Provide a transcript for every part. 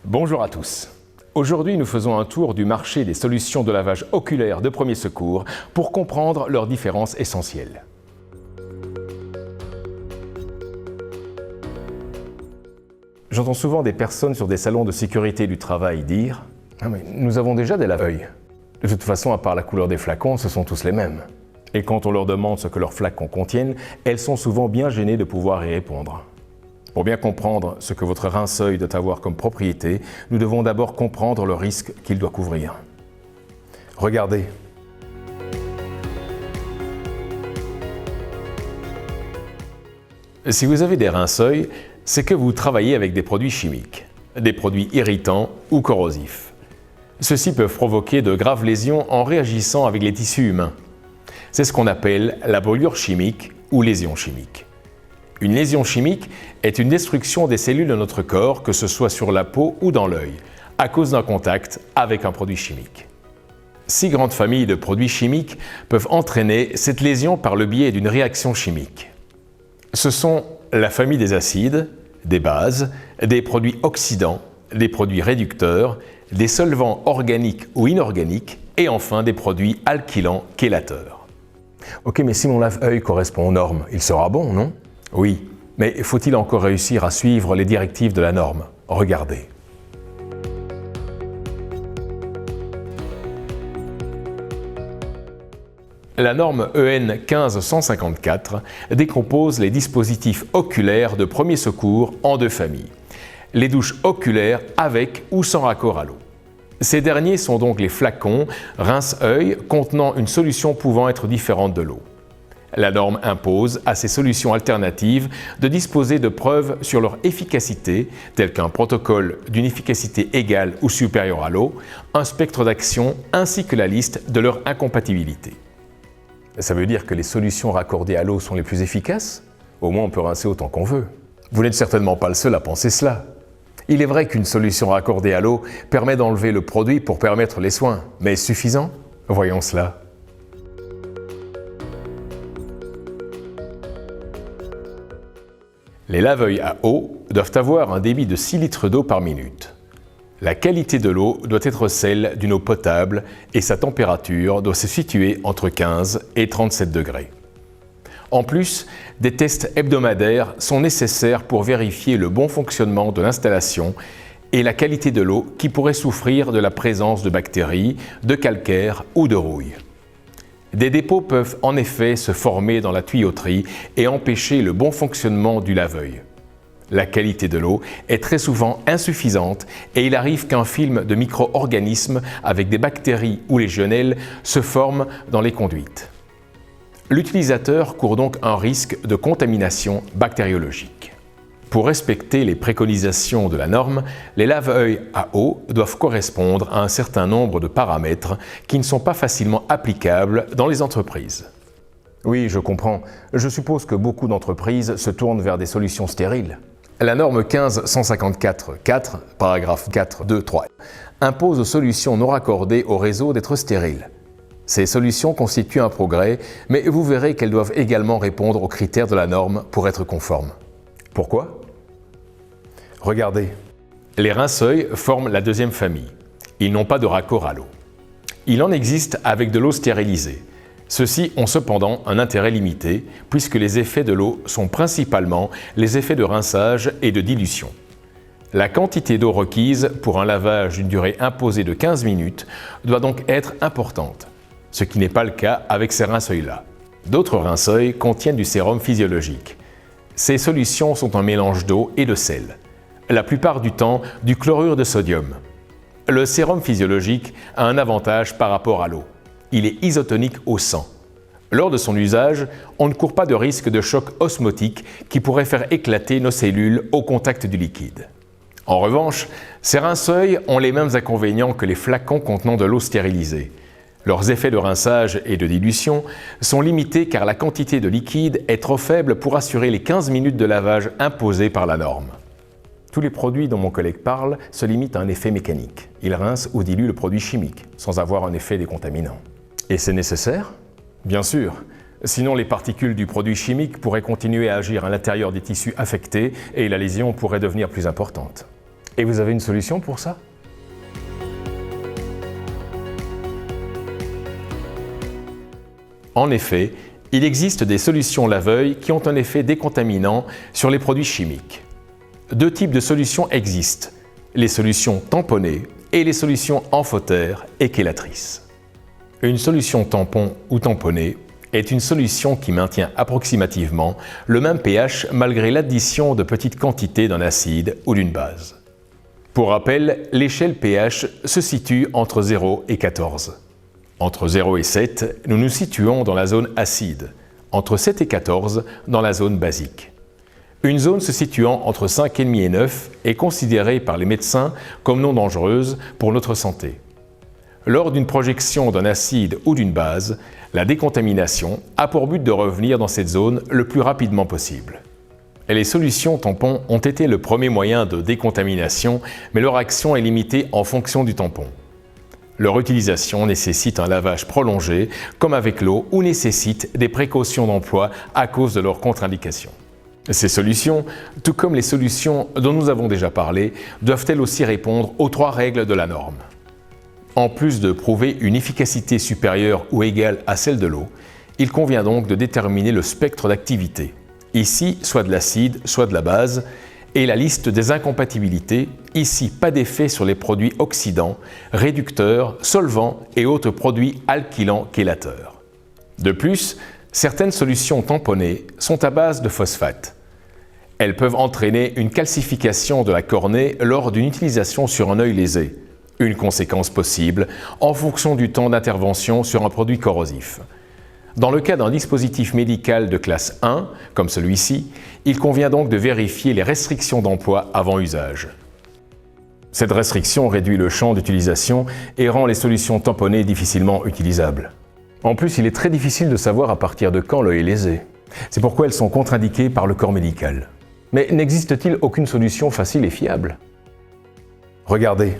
Bonjour à tous. Aujourd'hui, nous faisons un tour du marché des solutions de lavage oculaire de premier secours pour comprendre leurs différences essentielles. J'entends souvent des personnes sur des salons de sécurité du travail dire « Ah mais nous avons déjà des lave-œil. De toute façon, à part la couleur des flacons, ce sont tous les mêmes. » Et quand on leur demande ce que leurs flacons contiennent, elles sont souvent bien gênées de pouvoir y répondre. Pour bien comprendre ce que votre rince-œil doit avoir comme propriété, nous devons d'abord comprendre le risque qu'il doit couvrir. Regardez. Si vous avez des rince-œil, c'est que vous travaillez avec des produits chimiques, des produits irritants ou corrosifs. Ceux-ci peuvent provoquer de graves lésions en réagissant avec les tissus humains. C'est ce qu'on appelle la brûlure chimique ou lésion chimique. Une lésion chimique est une destruction des cellules de notre corps, que ce soit sur la peau ou dans l'œil, à cause d'un contact avec un produit chimique. 6 grandes familles de produits chimiques peuvent entraîner cette lésion par le biais d'une réaction chimique. Ce sont la famille des acides, des bases, des produits oxydants, des produits réducteurs, des solvants organiques ou inorganiques et enfin des produits alkylants chélateurs. Ok, mais si mon lave-œil correspond aux normes, il sera bon, non ? Oui, mais faut-il encore réussir à suivre les directives de la norme ? Regardez. La norme EN 15154 décompose les dispositifs oculaires de premier secours en 2 familles. Les douches oculaires avec ou sans raccord à l'eau. Ces derniers sont donc les flacons rince-œil contenant une solution pouvant être différente de l'eau. La norme impose à ces solutions alternatives de disposer de preuves sur leur efficacité, telles qu'un protocole d'une efficacité égale ou supérieure à l'eau, un spectre d'action ainsi que la liste de leur incompatibilité. Ça veut dire que les solutions raccordées à l'eau sont les plus efficaces ? Au moins on peut rincer autant qu'on veut. Vous n'êtes certainement pas le seul à penser cela. Il est vrai qu'une solution raccordée à l'eau permet d'enlever le produit pour permettre les soins, mais est-ce suffisant ? Voyons cela. Les lave-œil à eau doivent avoir un débit de 6 litres d'eau par minute. La qualité de l'eau doit être celle d'une eau potable et sa température doit se situer entre 15 et 37 degrés. En plus, des tests hebdomadaires sont nécessaires pour vérifier le bon fonctionnement de l'installation et la qualité de l'eau qui pourrait souffrir de la présence de bactéries, de calcaire ou de rouille. Des dépôts peuvent en effet se former dans la tuyauterie et empêcher le bon fonctionnement du lave-œil. La qualité de l'eau est très souvent insuffisante et il arrive qu'un film de micro-organismes avec des bactéries ou légionnelles se forme dans les conduites. L'utilisateur court donc un risque de contamination bactériologique. Pour respecter les préconisations de la norme, les lave-œil à eau doivent correspondre à un certain nombre de paramètres qui ne sont pas facilement applicables dans les entreprises. Oui, je comprends. Je suppose que beaucoup d'entreprises se tournent vers des solutions stériles. La norme 15154, paragraphe 4.2.3, impose aux solutions non raccordées au réseau d'être stériles. Ces solutions constituent un progrès, mais vous verrez qu'elles doivent également répondre aux critères de la norme pour être conformes. Pourquoi ? Regardez, les rince-œil forment la 2e famille. Ils n'ont pas de raccord à l'eau. Il en existe avec de l'eau stérilisée. Ceux-ci ont cependant un intérêt limité, puisque les effets de l'eau sont principalement les effets de rinçage et de dilution. La quantité d'eau requise pour un lavage d'une durée imposée de 15 minutes doit donc être importante, ce qui n'est pas le cas avec ces rince-œil-là. D'autres rince-œil contiennent du sérum physiologique. Ces solutions sont un mélange d'eau et de sel. La plupart du temps, du chlorure de sodium. Le sérum physiologique a un avantage par rapport à l'eau. Il est isotonique au sang. Lors de son usage, on ne court pas de risque de choc osmotique qui pourrait faire éclater nos cellules au contact du liquide. En revanche, ces rince-œil ont les mêmes inconvénients que les flacons contenant de l'eau stérilisée. Leurs effets de rinçage et de dilution sont limités car la quantité de liquide est trop faible pour assurer les 15 minutes de lavage imposées par la norme. Tous les produits dont mon collègue parle se limitent à un effet mécanique. Ils rincent ou diluent le produit chimique, sans avoir un effet décontaminant. Et c'est nécessaire ? Bien sûr. Sinon, les particules du produit chimique pourraient continuer à agir à l'intérieur des tissus affectés et la lésion pourrait devenir plus importante. Et vous avez une solution pour ça? En effet, il existe des solutions Laveuil qui ont un effet décontaminant sur les produits chimiques. Deux types de solutions existent, les solutions tamponnées et les solutions amphotères et chélatrices. Une solution tampon ou tamponnée est une solution qui maintient approximativement le même pH malgré l'addition de petites quantités d'un acide ou d'une base. Pour rappel, l'échelle pH se situe entre 0 et 14. Entre 0 et 7, nous nous situons dans la zone acide, entre 7 et 14 dans la zone basique. Une zone se situant entre 5,5 et 9 est considérée par les médecins comme non dangereuse pour notre santé. Lors d'une projection d'un acide ou d'une base, la décontamination a pour but de revenir dans cette zone le plus rapidement possible. Les solutions tampons ont été le premier moyen de décontamination, mais leur action est limitée en fonction du tampon. Leur utilisation nécessite un lavage prolongé, comme avec l'eau, ou nécessite des précautions d'emploi à cause de leurs contre-indications. Ces solutions, tout comme les solutions dont nous avons déjà parlé, doivent-elles aussi répondre aux 3 règles de la norme. En plus de prouver une efficacité supérieure ou égale à celle de l'eau, il convient donc de déterminer le spectre d'activité. Ici, soit de l'acide, soit de la base, et la liste des incompatibilités, ici pas d'effet sur les produits oxydants, réducteurs, solvants et autres produits alkylants chélateurs. De plus, certaines solutions tamponnées sont à base de phosphate. Elles peuvent entraîner une calcification de la cornée lors d'une utilisation sur un œil lésé, une conséquence possible en fonction du temps d'intervention sur un produit corrosif. Dans le cas d'un dispositif médical de classe 1, comme celui-ci, il convient donc de vérifier les restrictions d'emploi avant usage. Cette restriction réduit le champ d'utilisation et rend les solutions tamponnées difficilement utilisables. En plus, il est très difficile de savoir à partir de quand l'œil est lésé. C'est pourquoi elles sont contre-indiquées par le corps médical. Mais n'existe-t-il aucune solution facile et fiable? Regardez.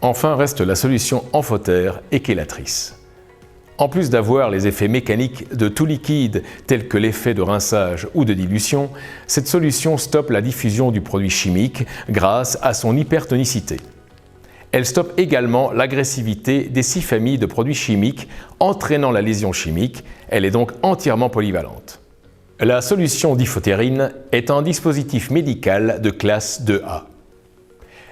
Enfin reste la solution amphotère et chélatrice. En plus d'avoir les effets mécaniques de tout liquide tels que l'effet de rinçage ou de dilution, cette solution stoppe la diffusion du produit chimique grâce à son hypertonicité. Elle stoppe également l'agressivité des 6 familles de produits chimiques entraînant la lésion chimique, elle est donc entièrement polyvalente. La solution diphtérine est un dispositif médical de classe 2A.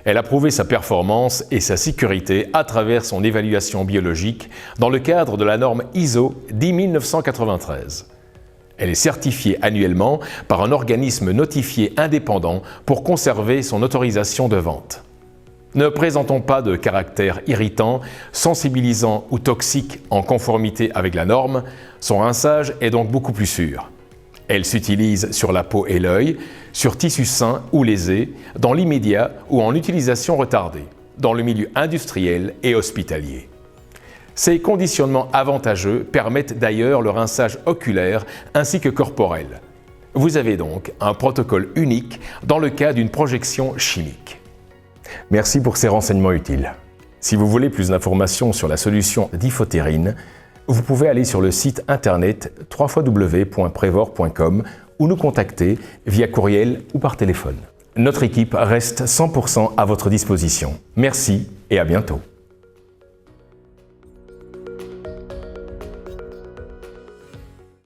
Elle a prouvé sa performance et sa sécurité à travers son évaluation biologique dans le cadre de la norme ISO 10993. Elle est certifiée annuellement par un organisme notifié indépendant pour conserver son autorisation de vente. Ne présentant pas de caractère irritant, sensibilisant ou toxique en conformité avec la norme, son rinçage est donc beaucoup plus sûr. Elle s'utilise sur la peau et l'œil, sur tissus sains ou lésés, dans l'immédiat ou en utilisation retardée, dans le milieu industriel et hospitalier. Ces conditionnements avantageux permettent d'ailleurs le rinçage oculaire ainsi que corporel. Vous avez donc un protocole unique dans le cas d'une projection chimique. Merci pour ces renseignements utiles. Si vous voulez plus d'informations sur la solution diphtérine, vous pouvez aller sur le site internet www.prevor.com ou nous contacter via courriel ou par téléphone. Notre équipe reste 100% à votre disposition. Merci et à bientôt.